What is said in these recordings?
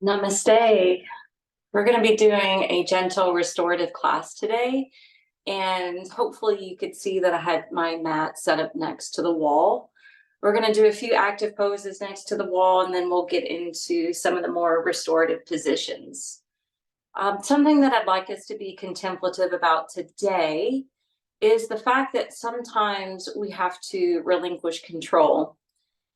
Namaste. We're going to be doing a gentle restorative class today, and hopefully you could see that I had my mat set up next to the wall. We're going to do a few active poses next to the wall, and then we'll get into some of the more restorative positions. Something that I'd like us to be contemplative about today is the fact that sometimes we have to relinquish control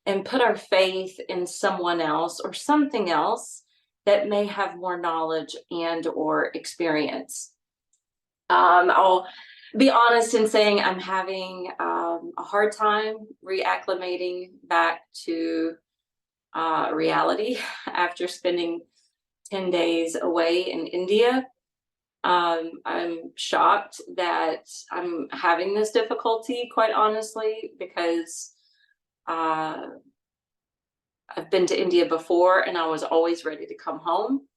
and put our faith in someone else or something else that may have more knowledge and or experience. I'll be honest in saying I'm having a hard time reacclimating back to reality after spending 10 days away in India. I'm shocked that I'm having this difficulty, quite honestly, because I've been to India before and I was always ready to come home.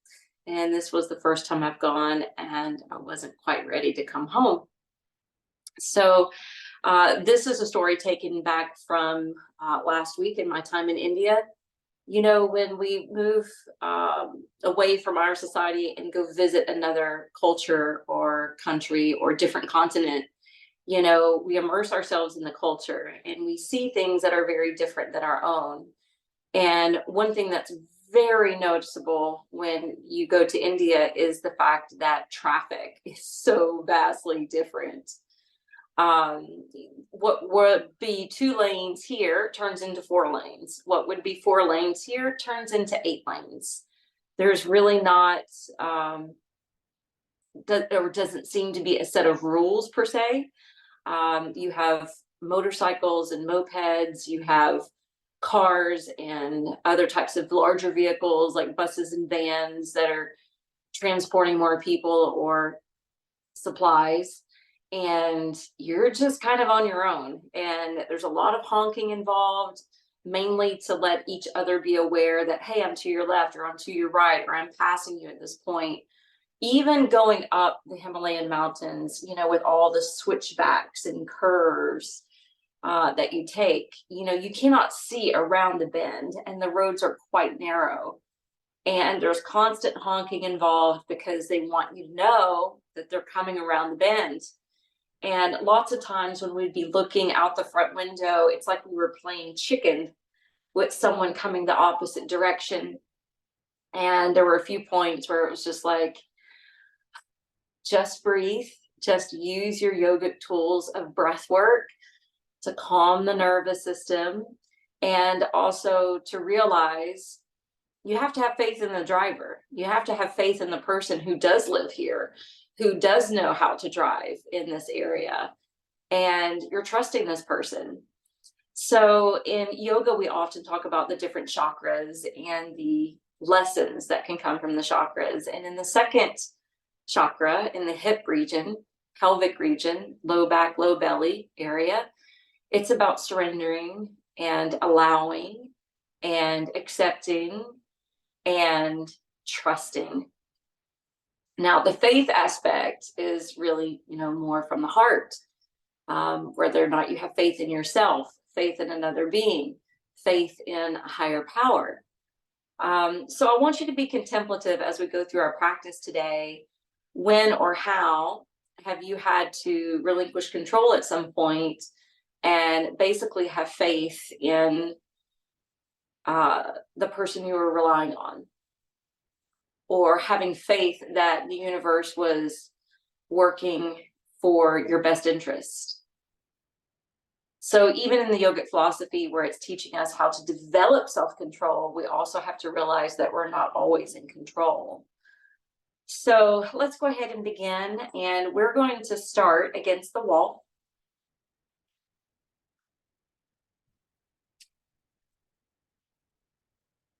And this was the first time I've gone and I wasn't quite ready to come home. So this is a story taken back from last week in my time in India. You know, when we move away from our society and go visit another culture or country or different continent, you know, we immerse ourselves in the culture and we see things that are very different than our own. And one thing that's very noticeable when you go to India is the fact that traffic is so vastly different. What would be 2 lanes here turns into 4 lanes. What would be 4 lanes here turns into 8 lanes. There's really not, or doesn't seem to be a set of rules per se. You have motorcycles and mopeds, you have cars and other types of larger vehicles like buses and vans that are transporting more people or supplies, and you're just kind of on your own. And there's a lot of honking involved, mainly to let each other be aware that, hey, I'm to your left or I'm to your right or I'm passing you at this point. Even going up the Himalayan mountains, you know, with all the switchbacks and curves that you take, you know, you cannot see around the bend and the roads are quite narrow. And there's constant honking involved because they want you to know that they're coming around the bend. And lots of times when we'd be looking out the front window, it's like we were playing chicken with someone coming the opposite direction. And there were a few points where it was just like, just breathe, just use your yogic tools of breath work to calm the nervous system, and also to realize you have to have faith in the driver. You have to have faith in the person who does live here, who does know how to drive in this area, and you're trusting this person. So in yoga, we often talk about the different chakras and the lessons that can come from the chakras. And in the second chakra, in the hip region, pelvic region, low back, low belly area, it's about surrendering and allowing and accepting and trusting. Now, the faith aspect is really, you know, more from the heart, whether or not you have faith in yourself, faith in another being, faith in a higher power. So I want you to be contemplative as we go through our practice today. When or how have you had to relinquish control at some point and basically have faith in the person you were relying on, or having faith that the universe was working for your best interest? So even in the yogic philosophy, where it's teaching us how to develop self-control, we also have to realize that we're not always in control. So let's go ahead and begin, and we're going to start against the wall.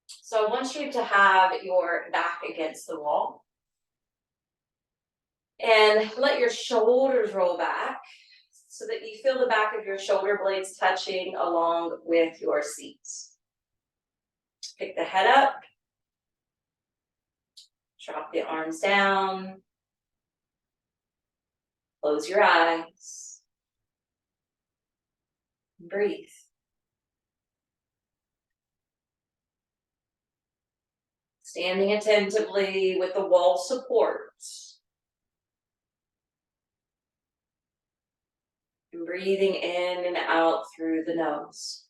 So I want you to have your back against the wall and let your shoulders roll back so that you feel the back of your shoulder blades touching along with your seat. Pick the head up, drop the arms down, close your eyes, breathe. Standing attentively with the wall support. And breathing in and out through the nose.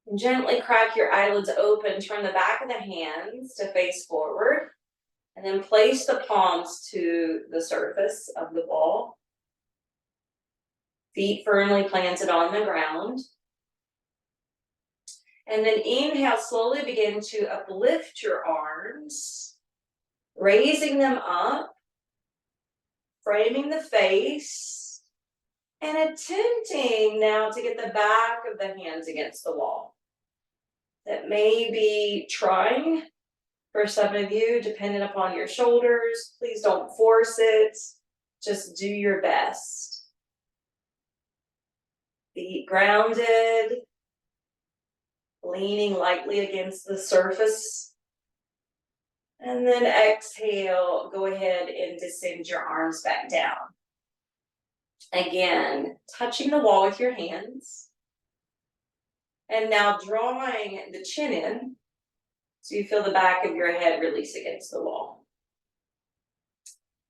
And gently crack your eyelids open, turn the back of the hands to face forward, and then place the palms to the surface of the ball. Feet firmly planted on the ground. And then inhale, slowly begin to uplift your arms, raising them up, framing the face, and attempting now to get the back of the hands against the wall. That may be trying for some of you, depending upon your shoulders. Please don't force it. Just do your best. Feet grounded, leaning lightly against the surface. And then exhale, go ahead and descend your arms back down. Again, touching the wall with your hands. And now drawing the chin in so you feel the back of your head release against the wall.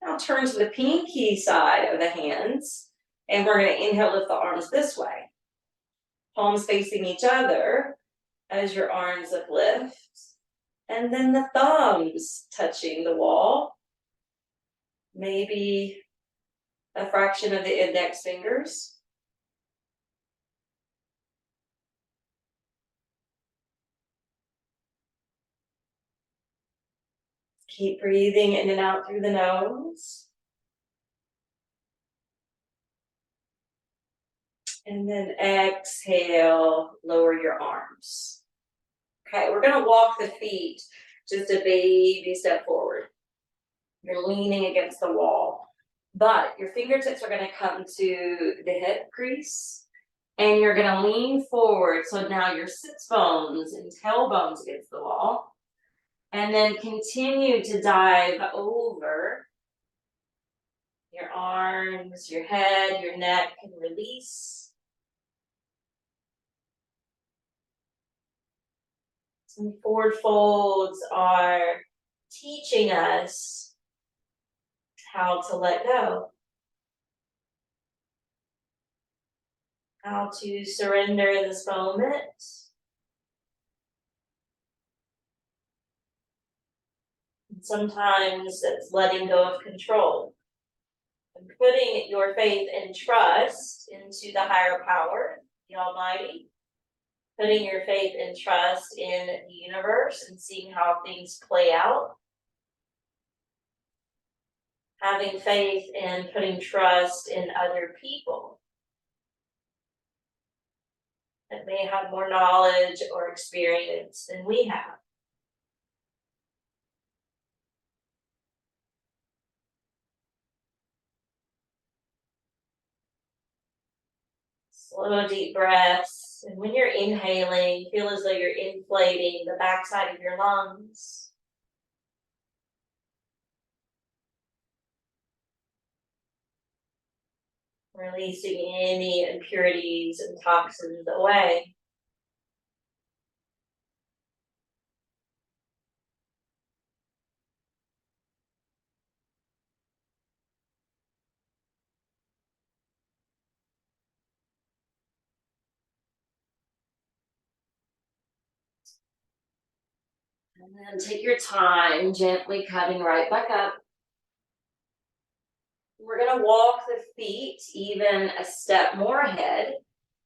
Now turn to the pinky side of the hands, and we're going to inhale, lift the arms this way. Palms facing each other as your arms uplift. And then the thumbs touching the wall. Maybe a fraction of the index fingers. Keep breathing in and out through the nose. And then exhale, lower your arms. Okay, we're going to walk the feet just a baby step forward. You're leaning against the wall, but your fingertips are going to come to the hip crease, and you're going to lean forward. So now your sits bones and tailbones against the wall, and then continue to dive over your arms, your head, your neck, and release. Some forward folds are teaching us how to let go, how to surrender in this moment. And sometimes it's letting go of control and putting your faith and trust into the higher power, the Almighty. Putting your faith and trust in the universe and seeing how things play out. Having faith and putting trust in other people that may have more knowledge or experience than we have. Slow, deep breaths. And when you're inhaling, feel as though you're inflating the backside of your lungs. Releasing any impurities and toxins away. And then take your time, gently coming right back up. We're going to walk the feet even a step more ahead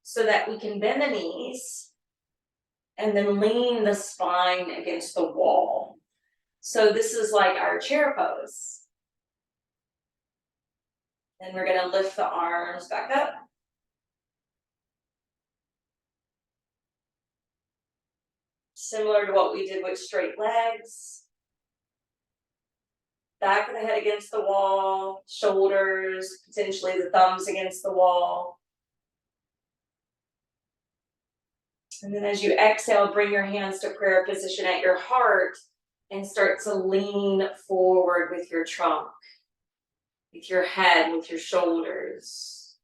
so that we can bend the knees and then lean the spine against the wall. So this is like our chair pose. Then we're going to lift the arms back up. Similar to what we did with straight legs. Back of the head against the wall, shoulders, potentially the thumbs against the wall. And then as you exhale, bring your hands to prayer position at your heart and start to lean forward with your trunk, with your head, with your shoulders.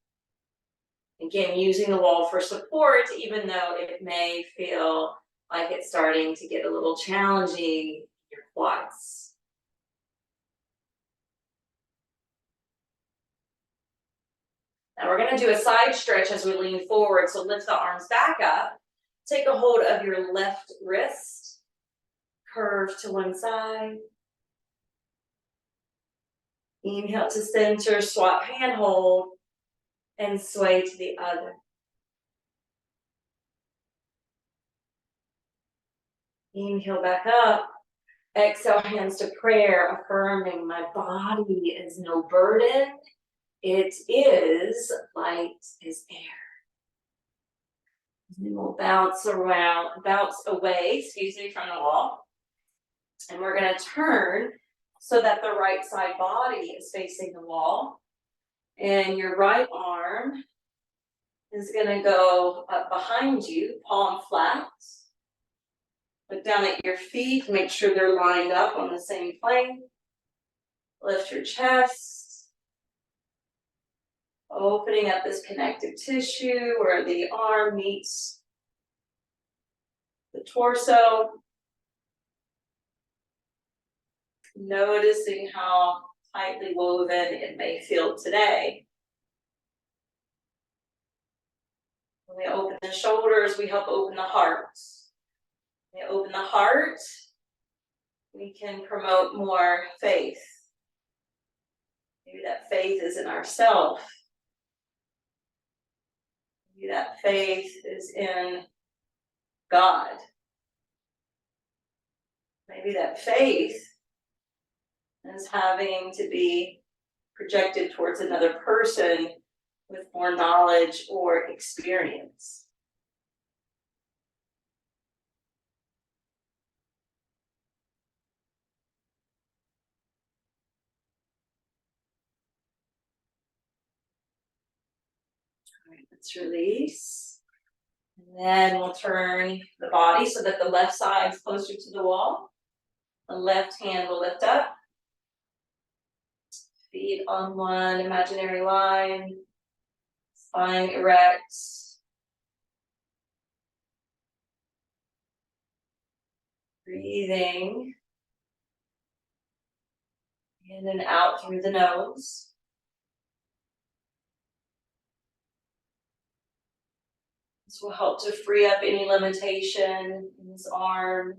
Again, using the wall for support, even though it may feel like it's starting to get a little challenging, your quads. Now we're going to do a side stretch as we lean forward. So lift the arms back up. Take a hold of your left wrist. Curve to one side. Inhale to center, swap hand hold, and sway to the other. Inhale back up. Exhale, hands to prayer, affirming my body is no burden. It is light as air. And we'll bounce away, from the wall. And we're going to turn so that the right side body is facing the wall. And your right arm is going to go up behind you, palm flat. Look down at your feet, make sure they're lined up on the same plane. Lift your chest. Opening up this connective tissue where the arm meets the torso. Noticing how tightly woven it may feel today. When we open the shoulders, we help open the heart. When we open the heart, we can promote more faith. Maybe that faith is in ourselves. Maybe that faith is in God. Maybe that faith is having to be projected towards another person with more knowledge or experience. All right, let's release. And then we'll turn the body so that the left side is closer to the wall. The left hand will lift up. Feet on one imaginary line. Spine erect. Breathing in and out through the nose. This will help to free up any limitation in this arm.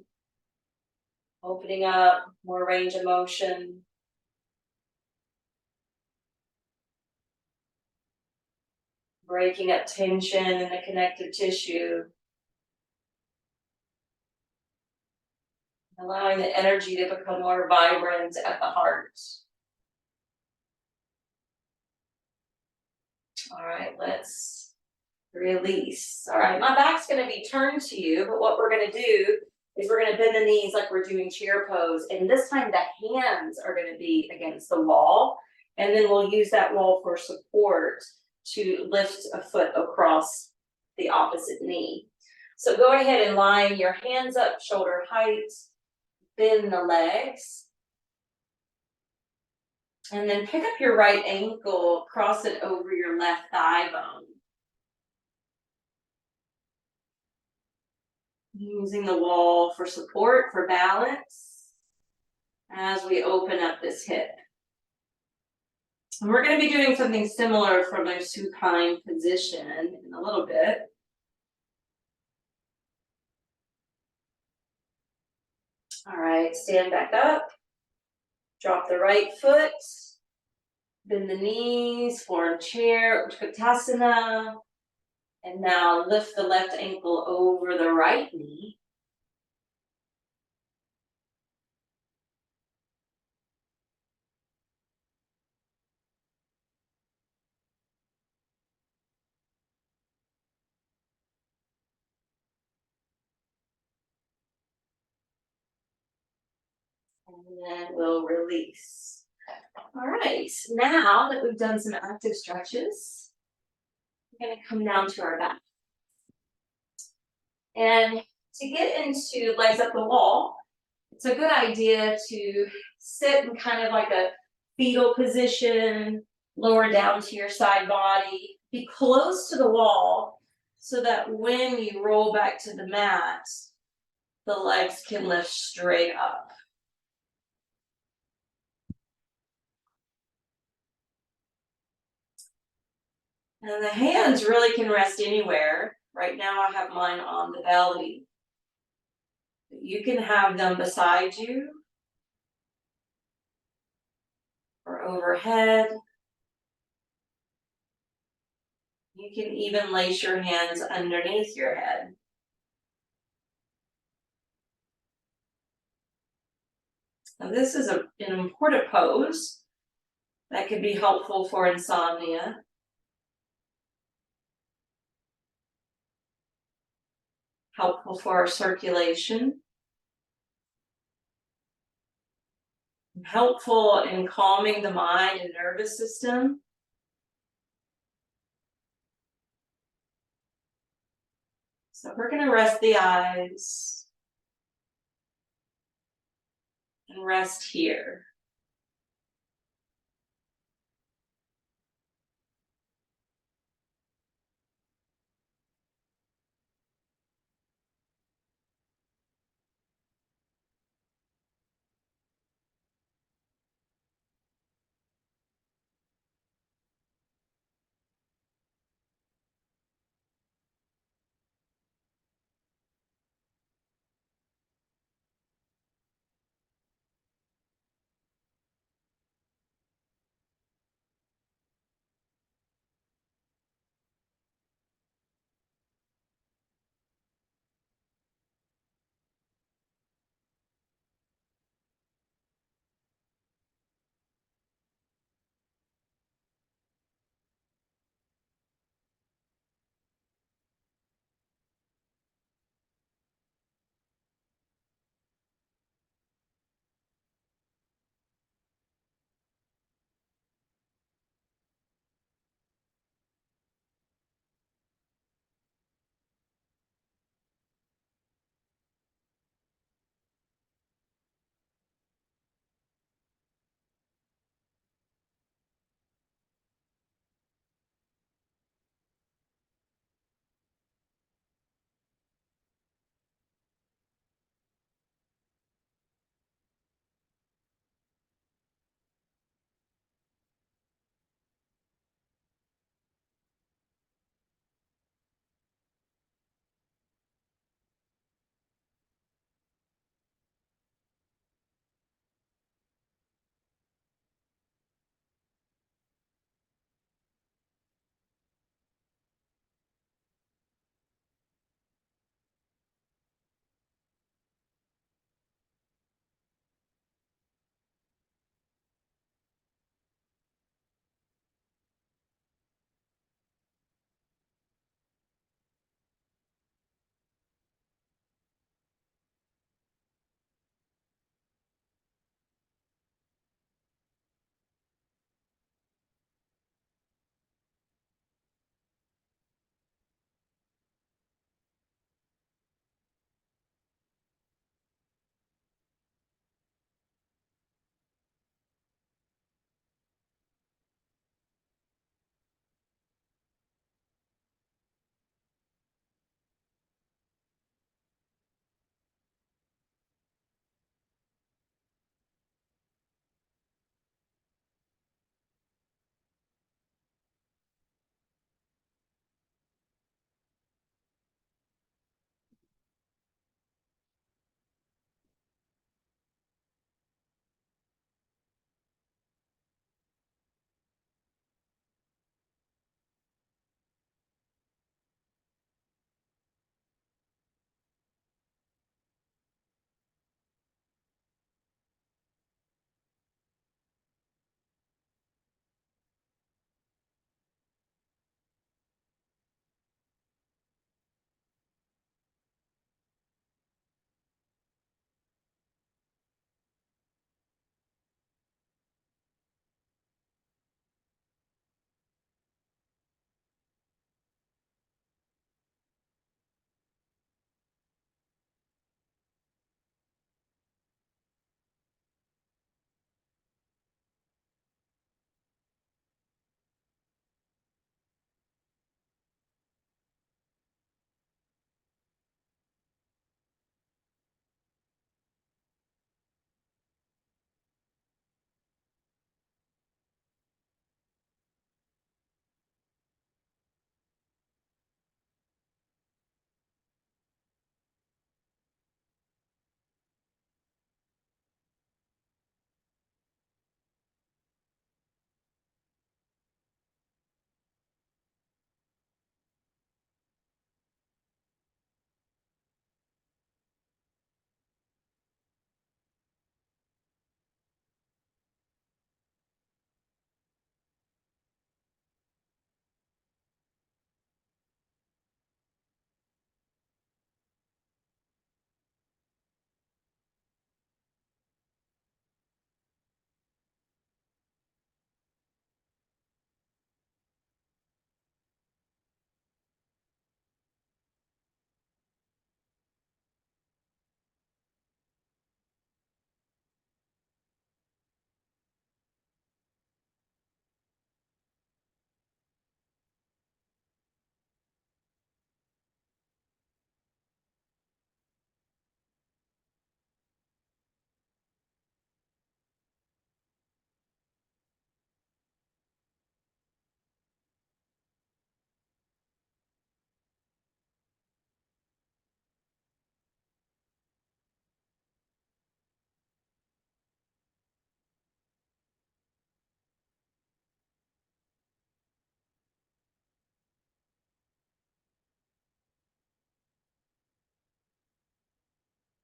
Opening up more range of motion. Breaking up tension in the connective tissue. Allowing the energy to become more vibrant at the heart. All right, let's release. All right, my back's going to be turned to you, but what we're going to do is we're going to bend the knees like we're doing chair pose. And this time the hands are going to be against the wall. And then we'll use that wall for support to lift a foot across the opposite knee. So go ahead and line your hands up, shoulder height. Bend the legs. And then pick up your right ankle, cross it over your left thigh bone. Using the wall for support, for balance, as we open up this hip. And we're going to be doing something similar from our supine position in a little bit. All right, stand back up. Drop the right foot. Bend the knees, form chair, Utkatasana. And now lift the left ankle over the right knee. And then we'll release. All right, now that we've done some active stretches, we're going to come down to our back. And to get into legs up the wall, It's a good idea to sit in kind of like a fetal position, lower down to your side body, be close to the wall so that when you roll back to the mat, the legs can lift straight up. And the hands really can rest anywhere. Right now I have mine on the belly. You can have them beside you or overhead. You can even lace your hands underneath your head. Now this is an important pose that could be helpful for insomnia. Helpful for our circulation. Helpful in calming the mind and nervous system. So we're going to rest the eyes and rest here.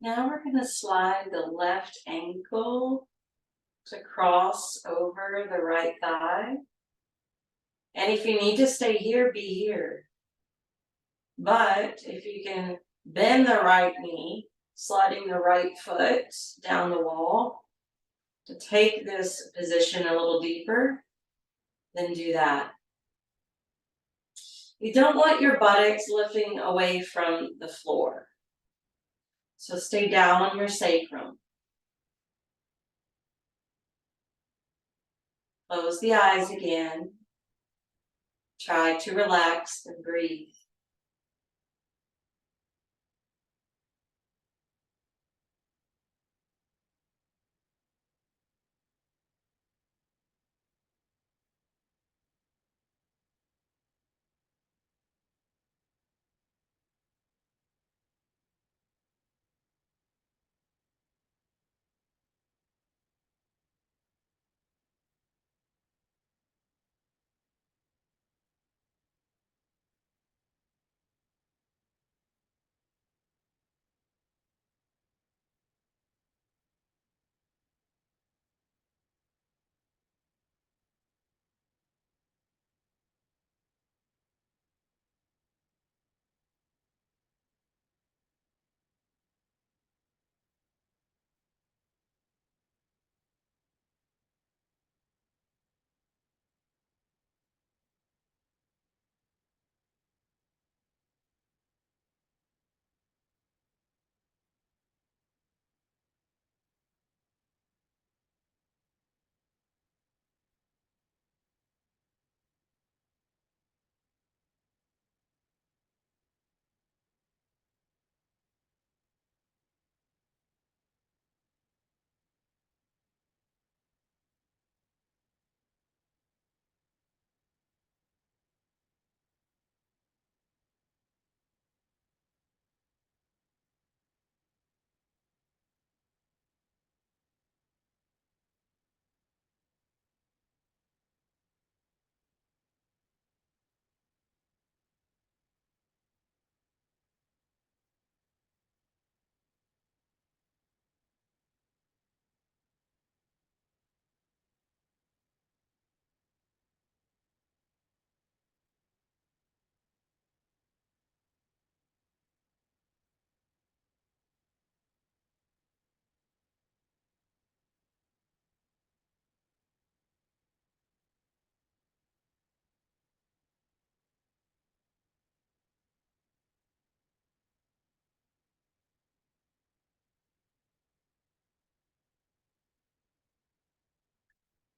Now we're going to slide the left ankle to cross over the right thigh. And if you need to stay here, be here. But if you can bend the right knee, sliding the right foot down the wall to take this position a little deeper, then do that. You don't want your buttocks lifting away from the floor. So stay down on your sacrum. Close the eyes again. Try to relax and breathe.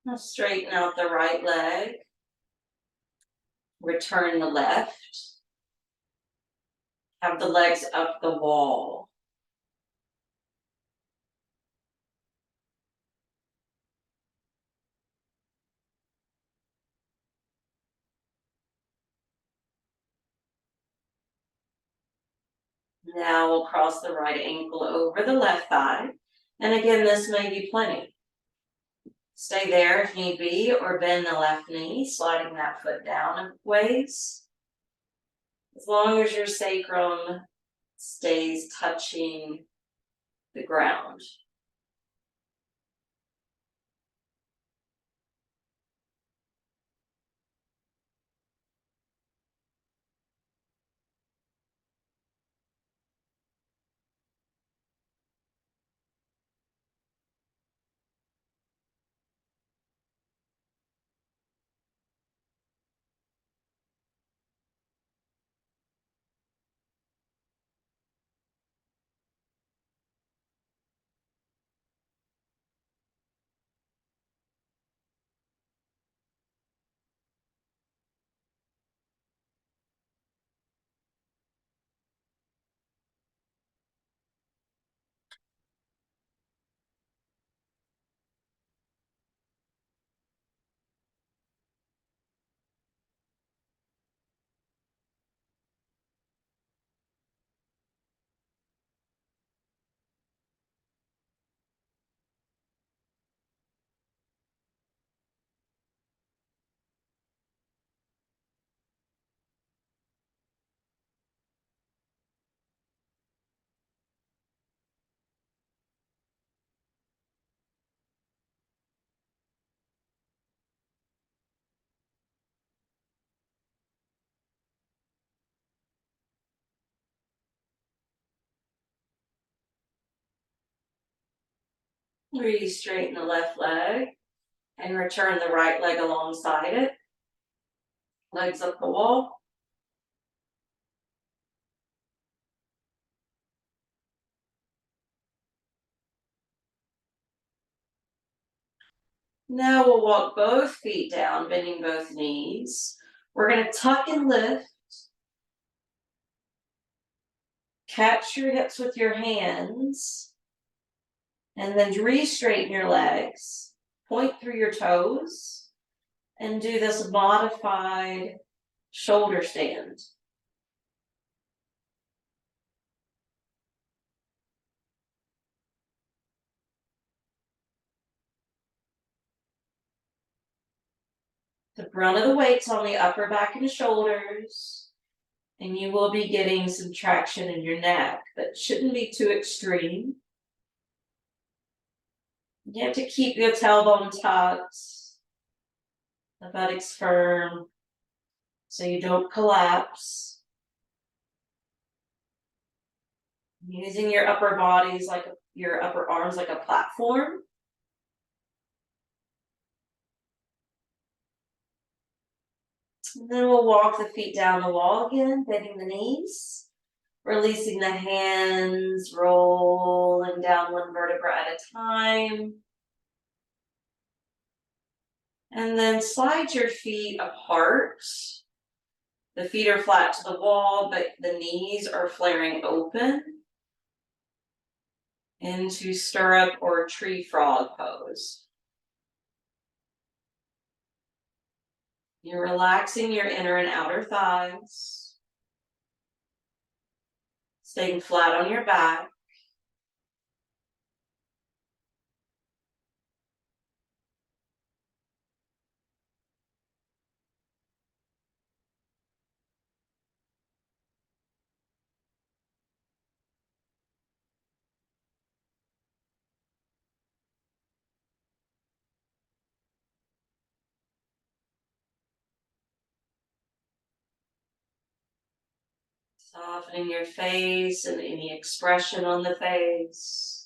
Now straighten out the right leg. Return the left. Have the legs up the wall. Now we'll cross the right ankle over the left thigh. And again, this may be plenty. Stay there if need be, or bend the left knee, sliding that foot down a ways. As long as your sacrum stays touching the ground. Re-straighten the left leg and return the right leg alongside it. Legs up the wall. Now we'll walk both feet down, bending both knees. We're going to tuck and lift. Catch your hips with your hands. And then re-straighten your legs. Point through your toes. And do this modified shoulder stand. The brunt of the weight's on the upper back and shoulders. And you will be getting some traction in your neck, but shouldn't be too extreme. You have to keep your tailbone tucked, the buttocks firm, so you don't collapse. Using your upper bodies like your upper arms like a platform. And then we'll walk the feet down the wall again, bending the knees, releasing the hands, rolling down one vertebra at a time. And then slide your feet apart. The feet are flat to the wall, but the knees are flaring open into stirrup or tree frog pose. You're relaxing your inner and outer thighs, staying flat on your back. Softening your face and any expression on the face.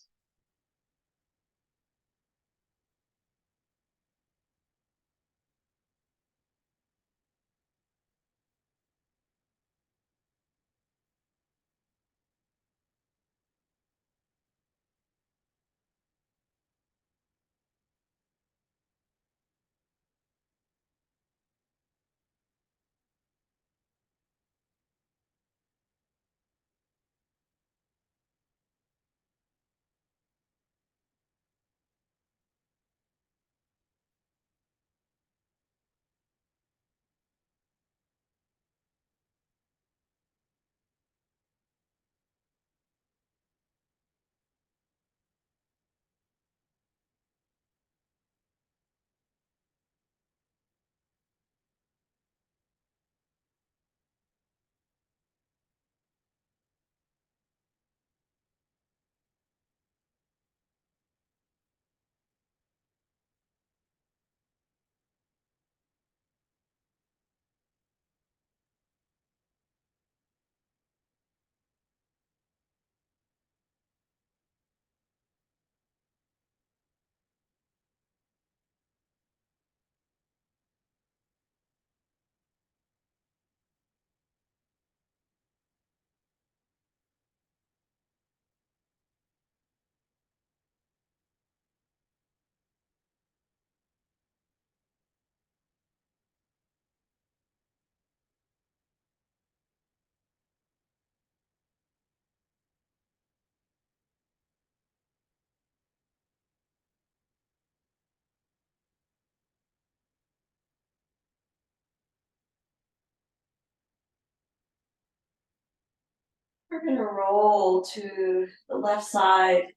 We're going to roll to the left side.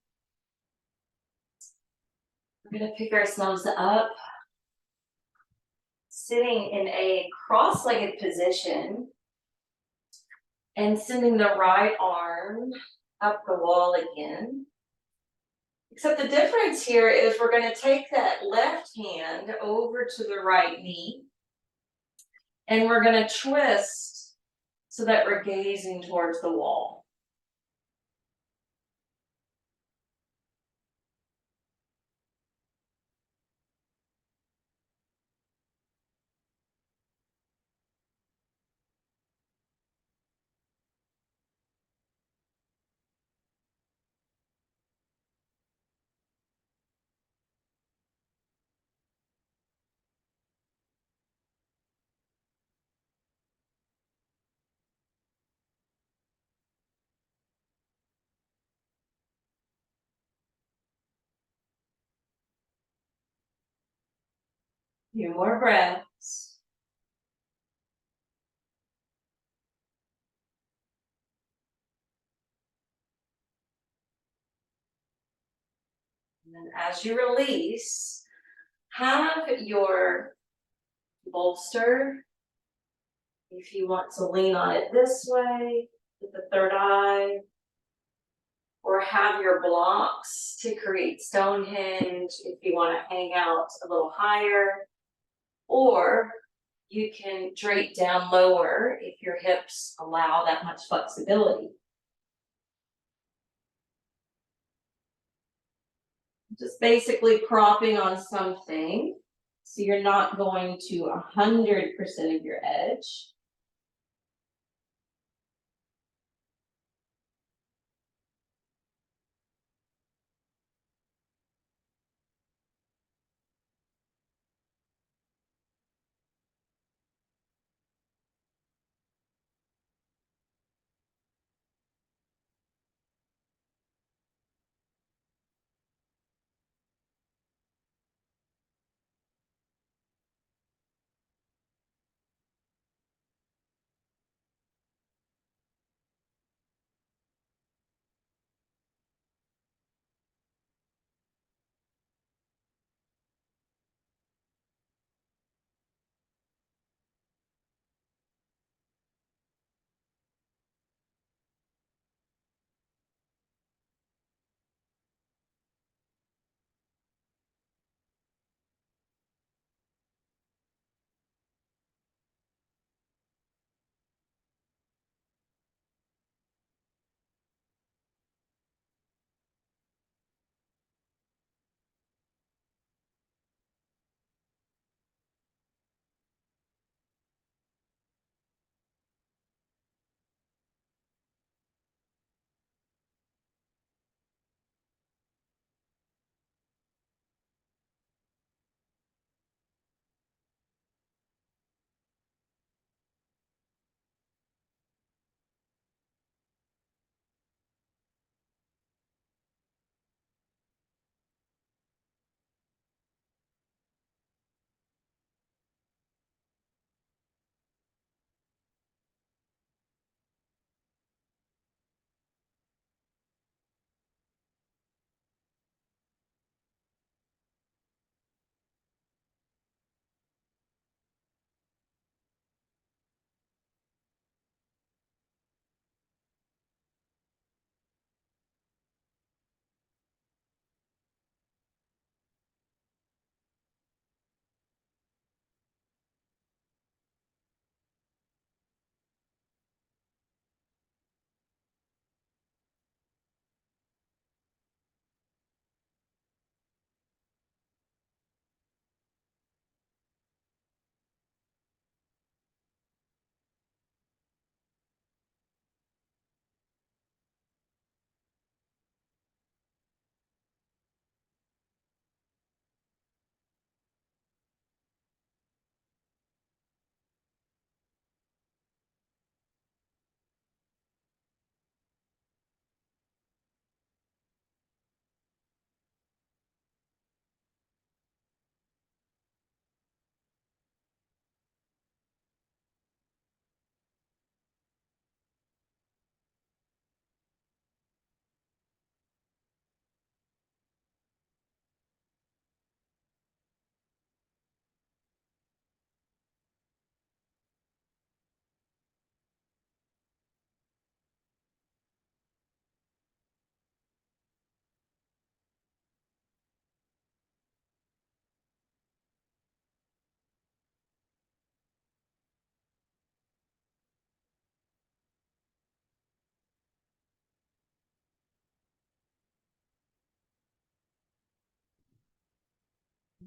We're going to pick ourselves up, sitting in a cross-legged position and sending the right arm up the wall again. Except the difference here is we're going to take that left hand over to the right knee and we're going to twist so that we're gazing towards the wall. Few more breaths. And then as you release, have your bolster, if you want to lean on it this way, with the third eye, or have your blocks to create Stonehenge if you want to hang out a little higher, or you can drape down lower if your hips allow that much flexibility. Just basically propping on something, so you're not going to 100% of your edge.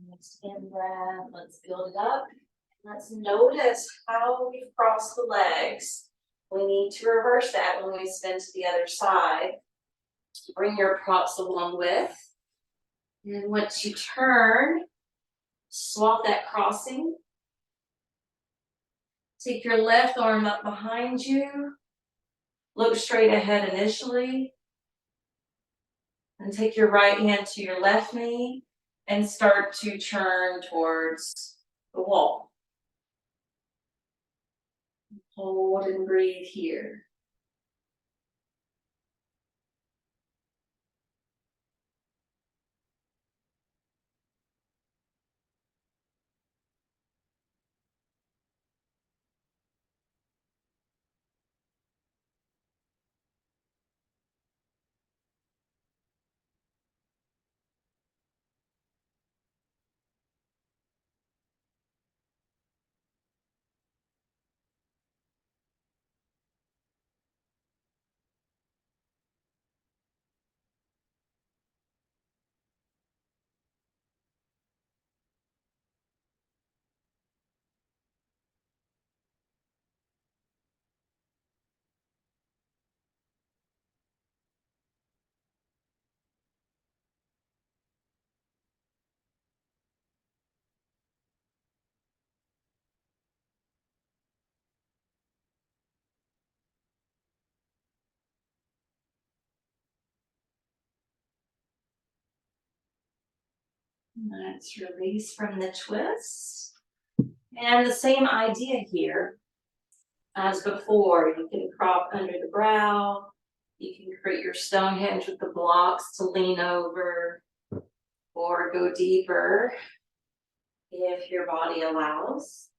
Next in breath, let's build it up. Let's notice how we cross the legs. We need to reverse that when we spin to the other side. Bring your props along with. And once you turn, swap that crossing. Take your left arm up behind you. Look straight ahead initially. And take your right hand to your left knee and start to turn towards the wall. Hold and breathe here. Let's release from the twist. And the same idea here as before. You can prop under the brow. You can create your Stonehenge with the blocks to lean over or go deeper if your body allows.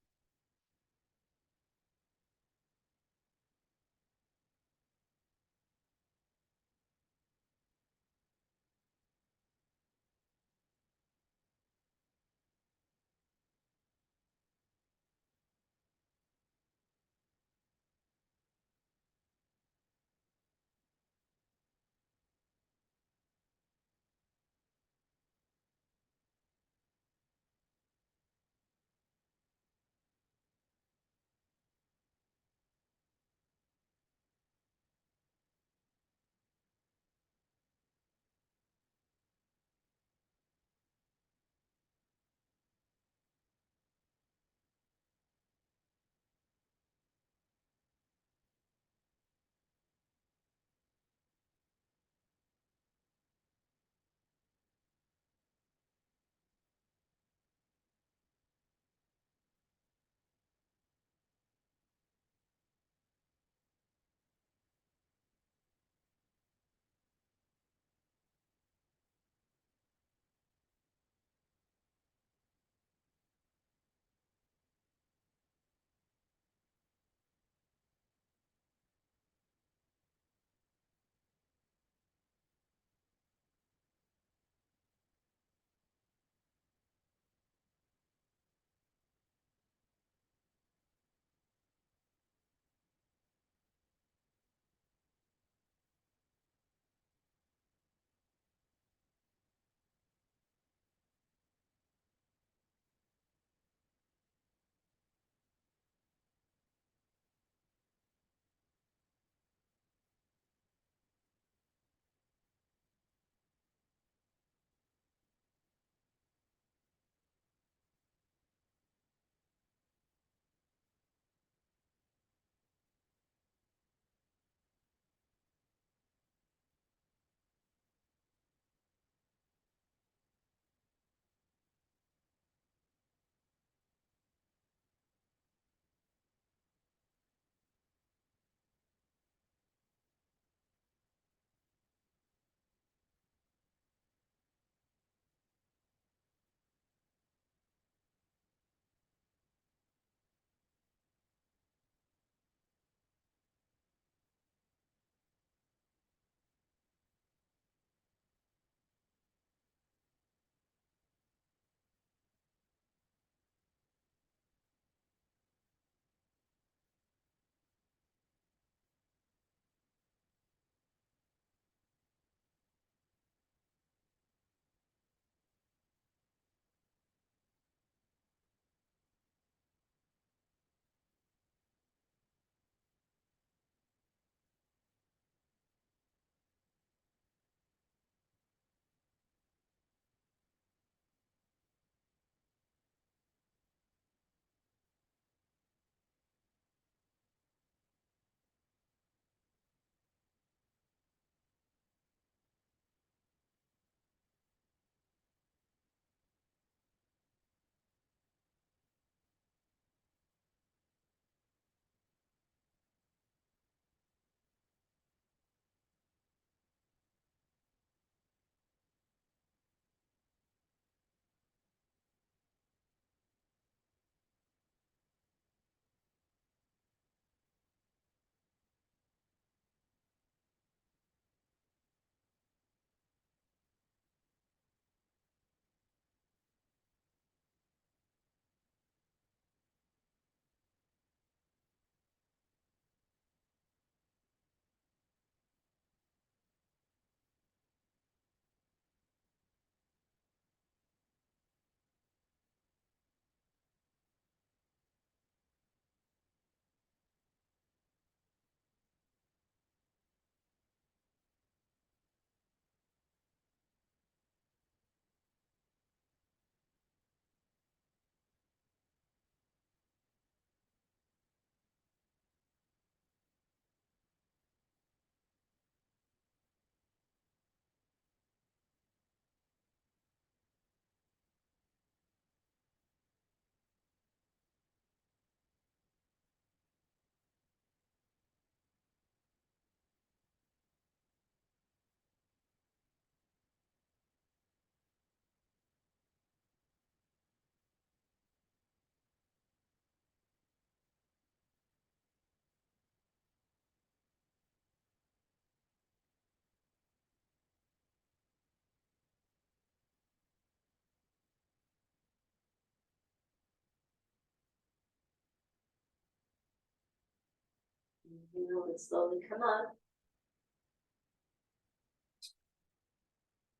And slowly come up.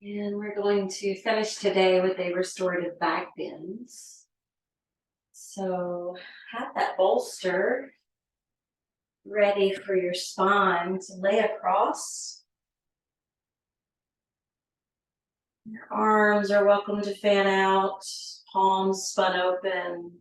And we're going to finish today with a restorative back bends. So have that bolster ready for your spine to lay across. Your arms are welcome to fan out, palms spun open.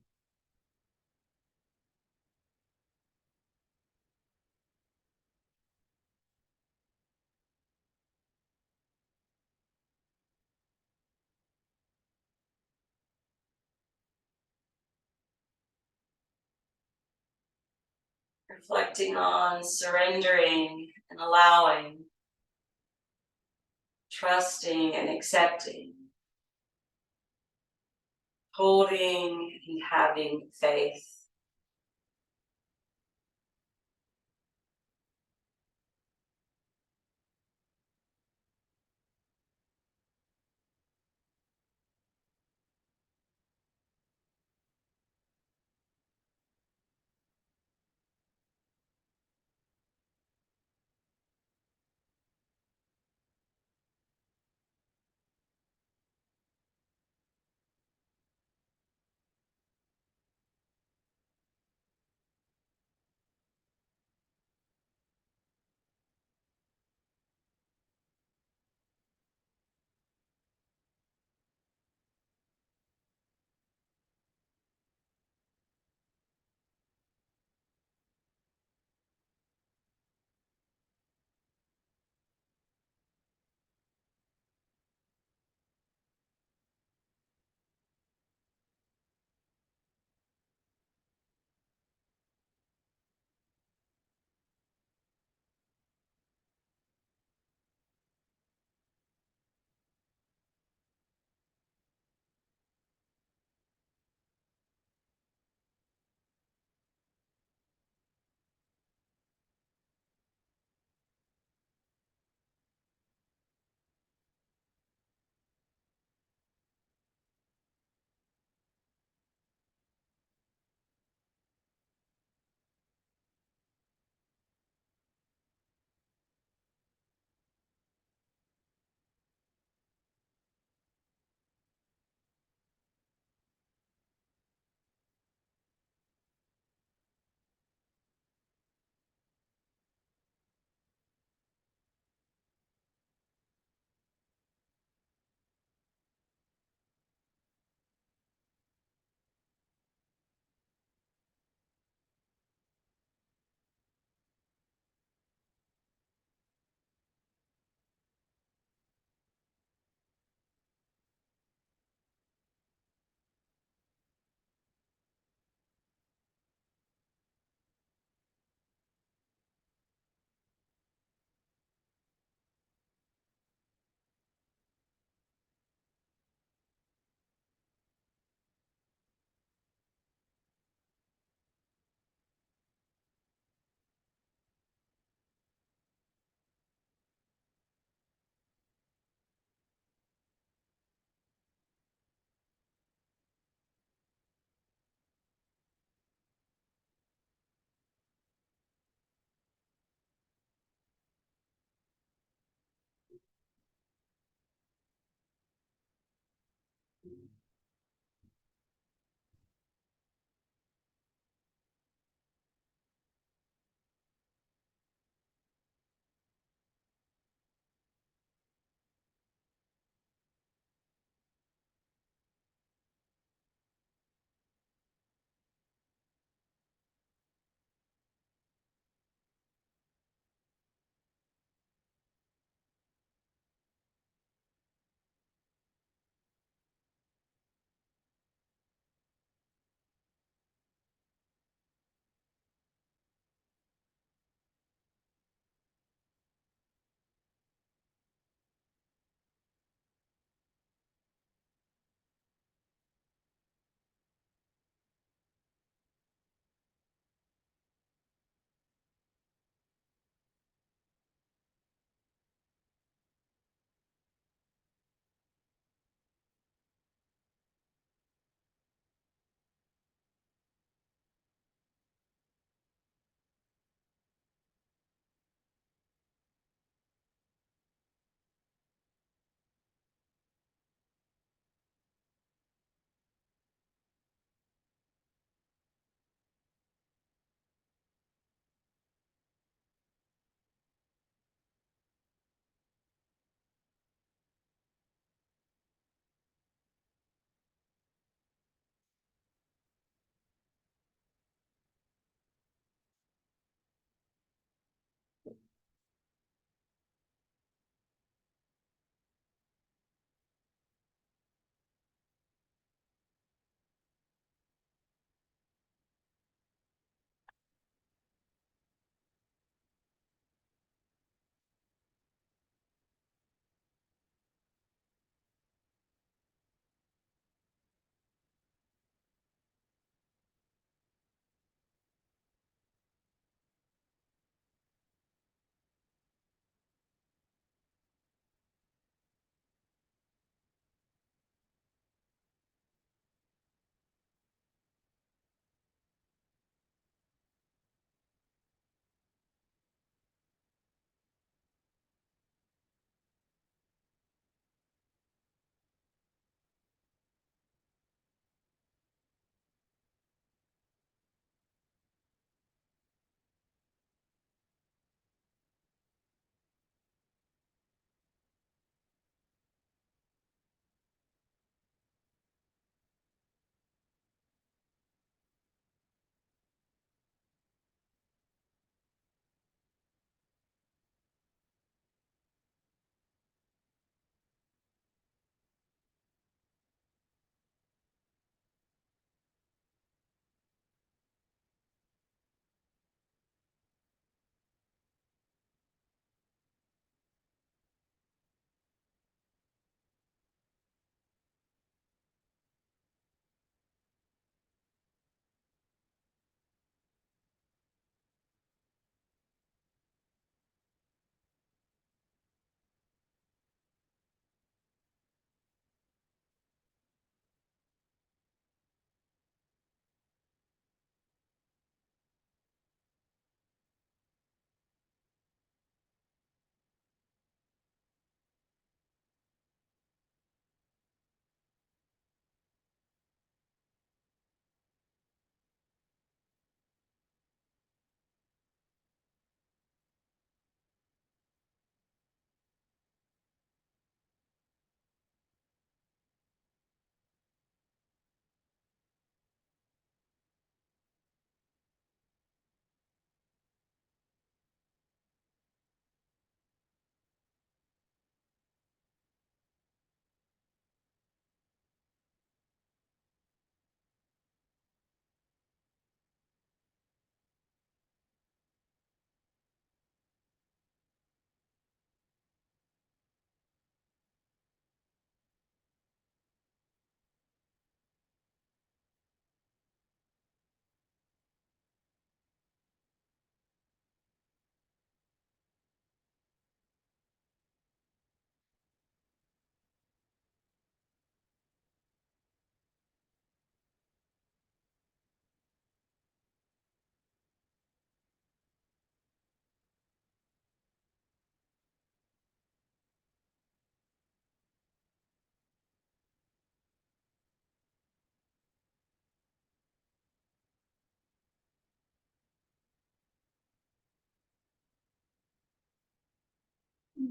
Reflecting on surrendering and allowing, trusting and accepting, holding and having faith.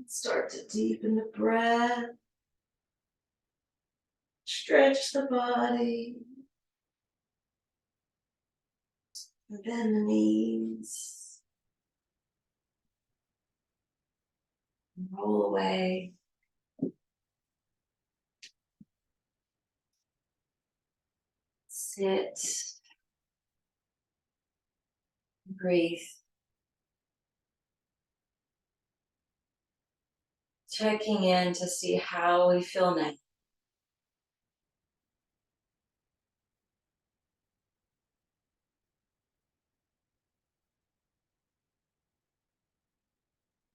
Start to deepen the breath. Stretch the body. Bend the knees. Roll away. Sit. Breathe. Checking in to see how we feel now.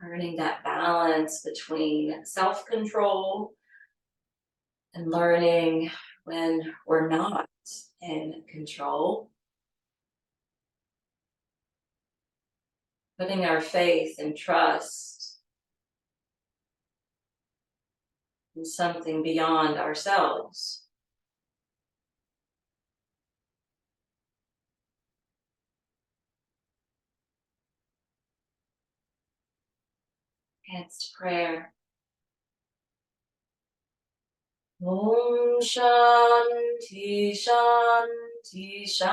Learning that balance between self-control and learning when we're not in control. Putting our faith and trust in something beyond ourselves. Hands to prayer. Om Shanti Shanti Shanti.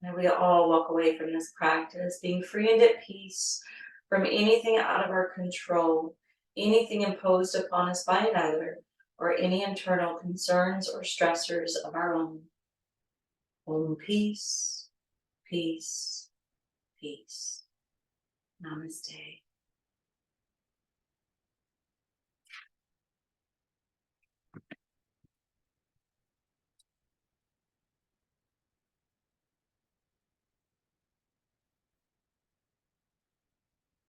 May we all walk away from this practice being free and at peace from anything out of our control, anything imposed upon us by another, or any internal concerns or stressors of our own. Om peace, peace, peace. Namaste.